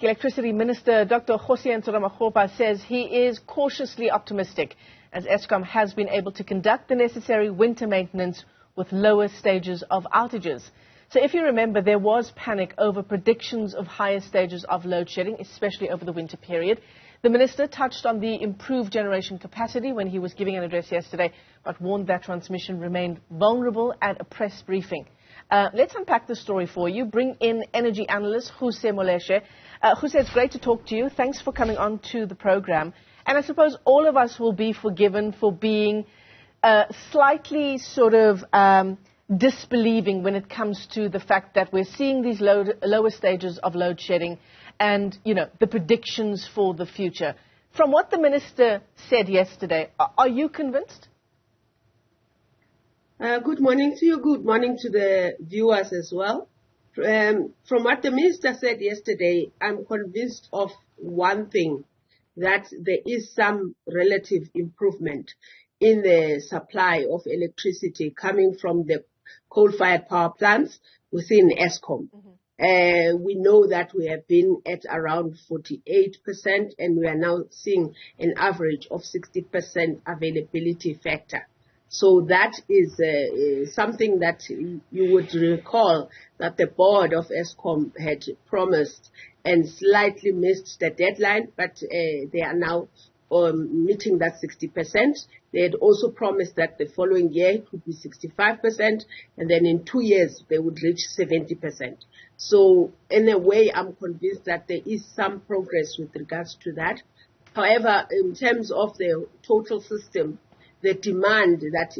Electricity Minister Dr. Kgosientsho Ramokgopa says he is cautiously optimistic as Eskom has been able to conduct the necessary winter maintenance with lower stages of outages. So if you remember, there was panic over predictions of higher stages of load shedding, especially over the winter period. The minister touched on the improved generation capacity when he was giving an address yesterday, but warned that transmission remained vulnerable at a press briefing. Let's unpack the story for you. Bring in energy analyst Ruse Moleshe. Ruse, it's great to talk to you. Thanks for coming on to the program. And I suppose all of us will be forgiven for being slightly sort of disbelieving when it comes to the fact that we're seeing these lower stages of load shedding and, you know, the predictions for the future. From what the minister said yesterday, are you convinced? Good morning to you. Good morning to the viewers as well. From what the minister said yesterday, I'm convinced of one thing, that there is some relative improvement in the supply of electricity coming from the coal-fired power plants within Eskom. We know that we have been at around 48% and we are now seeing an average of 60% availability factor. So that is something that you would recall that the board of Eskom had promised and slightly missed the deadline, but they are now meeting that 60%. They had also promised that the following year it would be 65%, and then in 2 years they would reach 70%. So in a way, I'm convinced that there is some progress with regards to that. However, in terms of the total system, the demand that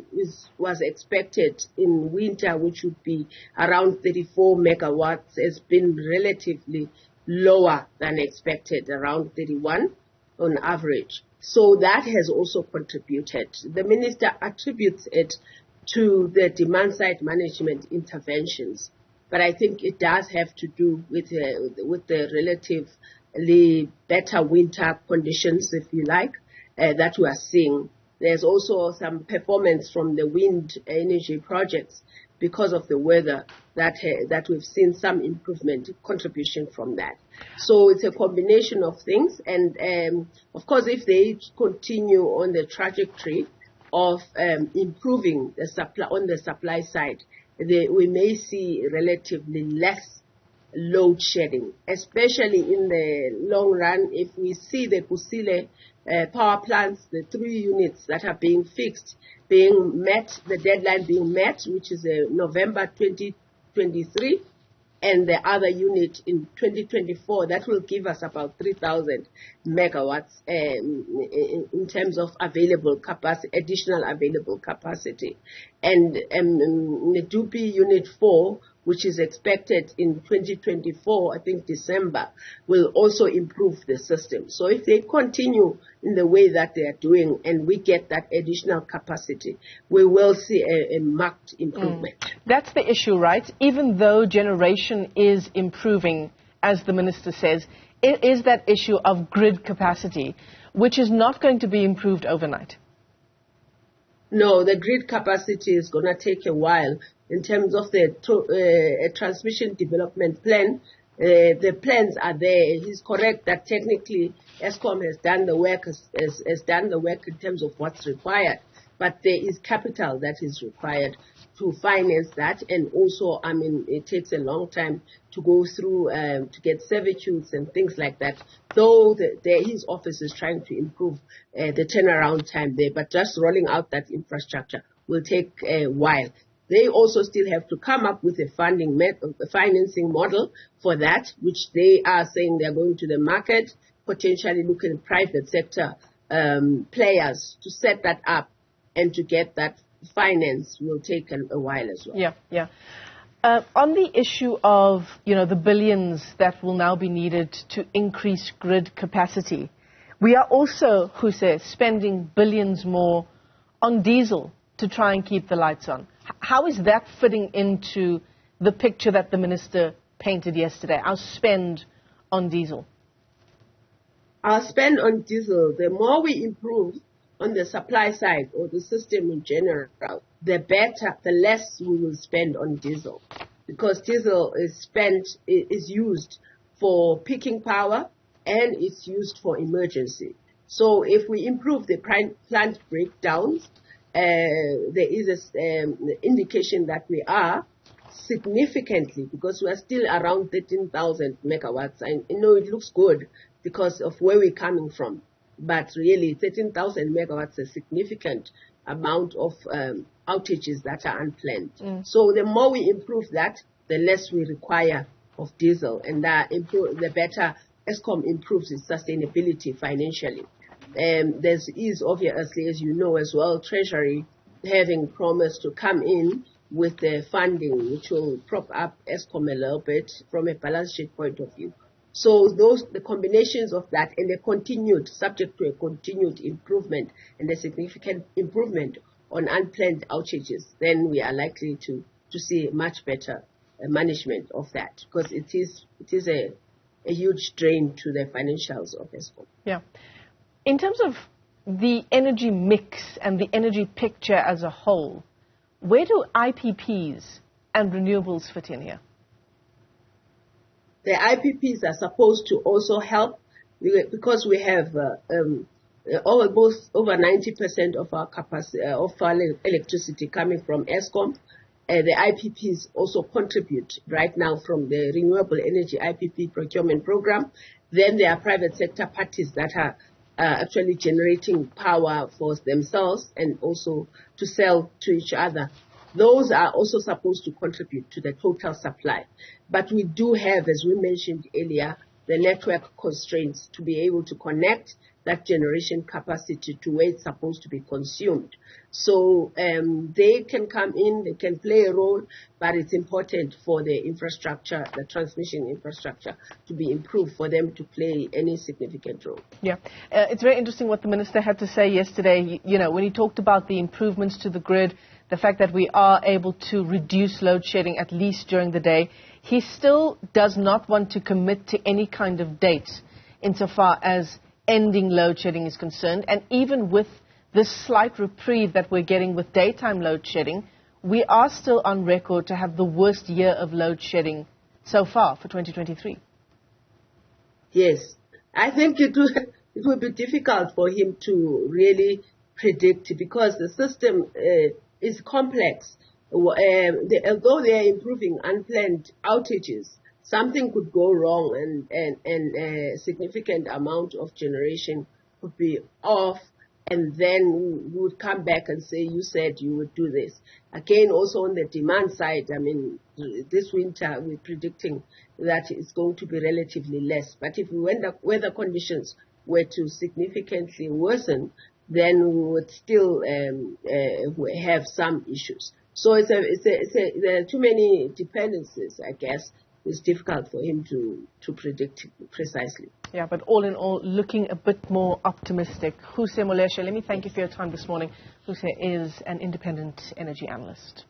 was expected in winter, which would be around 34 megawatts, has been relatively lower than expected, around 31 on average. So that has also contributed. The minister attributes it to the demand-side management interventions, but I think it does have to do with the relatively better winter conditions, if you like, that we are seeing. There's also some performance from the wind energy projects because of the weather that we've seen some improvement, contribution from that. So it's a combination of things. And of course, if they continue on the trajectory of improving the supply on the supply side, we may see relatively less load shedding, especially in the long run. If we see the Kusile power plants, the 3 units that are being fixed, being met, the deadline being met, which is November 2023, and the other unit in 2024, that will give us about 3,000 megawatts in terms of available capacity, additional available capacity. And Medupi Unit 4, which is expected in 2024, I think December, will also improve the system. So if they continue in the way that they are doing and we get that additional capacity, we will see a marked improvement. That's the issue, right? Even though generation is improving, as the minister says, it is that issue of grid capacity, which is not going to be improved overnight. No, the grid capacity is going to take a while. In terms of the transmission development plan, the plans are there. He's correct that technically Eskom has done the work, has done the work in terms of what's required, but there is capital that is required to finance that, and also, I mean, it takes a long time to go through to get servitudes and things like that. Though his office is trying to improve the turnaround time there, but just rolling out that infrastructure will take a while. They also still have to come up with a financing model for that, which they are saying they're going to the market, potentially looking at private sector players to set that up, and to get that finance will take a while as well. Yeah. On the issue of, you know, the billions that will now be needed to increase grid capacity, we are also, Ruse, spending billions more on diesel to try and keep the lights on. How is that fitting into the picture that the minister painted yesterday, our spend on diesel? Our spend on diesel, the more we improve on the supply side or the system in general, the better, the less we will spend on diesel. Because diesel is used for peaking power, and it's used for emergency. So if we improve the plant breakdowns, there is an indication that we are significantly, because we are still around 13,000 megawatts. I know it looks good because of where we're coming from, but really 13,000 megawatts is a significant amount of outages that are unplanned. So the more we improve that, the less we require of diesel, and the better Eskom improves its sustainability financially. There is obviously, as you know as well, Treasury having promised to come in with the funding, which will prop up Eskom a little bit from a balance sheet point of view. So the combinations of that and subject to a continued improvement and a significant improvement on unplanned outages, then we are likely to see much better management of that, because it is a huge drain to the financials of Eskom. Yeah. In terms of the energy mix and the energy picture as a whole, where do IPPs and renewables fit in here? The IPPs are supposed to also help, because we have almost over 90% of our capacity of our electricity coming from Eskom. The IPPs also contribute right now from the Renewable Energy IPP procurement program. Then there are private sector parties that are actually generating power for themselves and also to sell to each other. Those are also supposed to contribute to the total supply. But we do have, as we mentioned earlier, the network constraints to be able to connect that generation capacity to where it's supposed to be consumed. So they can come in, they can play a role, but it's important for the infrastructure, the transmission infrastructure, to be improved for them to play any significant role. Yeah, it's very interesting what the minister had to say yesterday. You know, when he talked about the improvements to the grid, the fact that we are able to reduce load shedding at least during the day, he still does not want to commit to any kind of date insofar as ending load shedding is concerned. And even with this slight reprieve that we're getting with daytime load shedding, we are still on record to have the worst year of load shedding so far for 2023. Yes, I think it will be difficult for him to really predict, because the system is complex. Although they are improving unplanned outages, something could go wrong and a significant amount of generation could be off, and then we would come back and say, you said you would do this. Again, also on the demand side, I mean, this winter we're predicting that it's going to be relatively less. But if weather conditions were to significantly worsen, then we would still have some issues. So there are too many dependencies, I guess. It's difficult for him to predict precisely. Yeah, but all in all, looking a bit more optimistic. Ruse Moleshe, let me thank you for your time this morning. Ruse is an independent energy analyst.